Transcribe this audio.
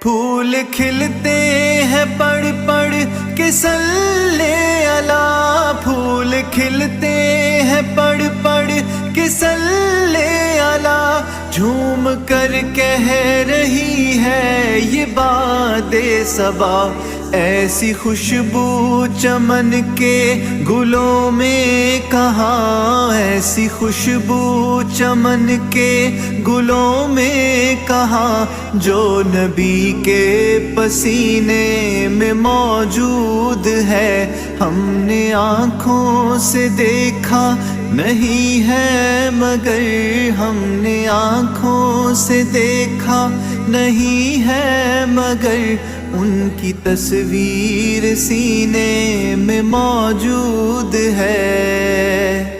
फूल खिलते हैं पड़ पड़ के सल्ले अला। फूल खिलते हैं पड़ पड़ के सल्ले अला। झूम कर कह रही है ये बादे सबा। ऐसी खुशबू चमन के गुलों में कहाँ। ऐसी खुशबू चमन के गुलों में कहाँ। जो नबी के पसीने में मौजूद है। हमने आँखों से देखा नहीं है मगर। हमने आँखों से देखा नहीं है मगर। उनकी तस्वीर सीने में मौजूद है।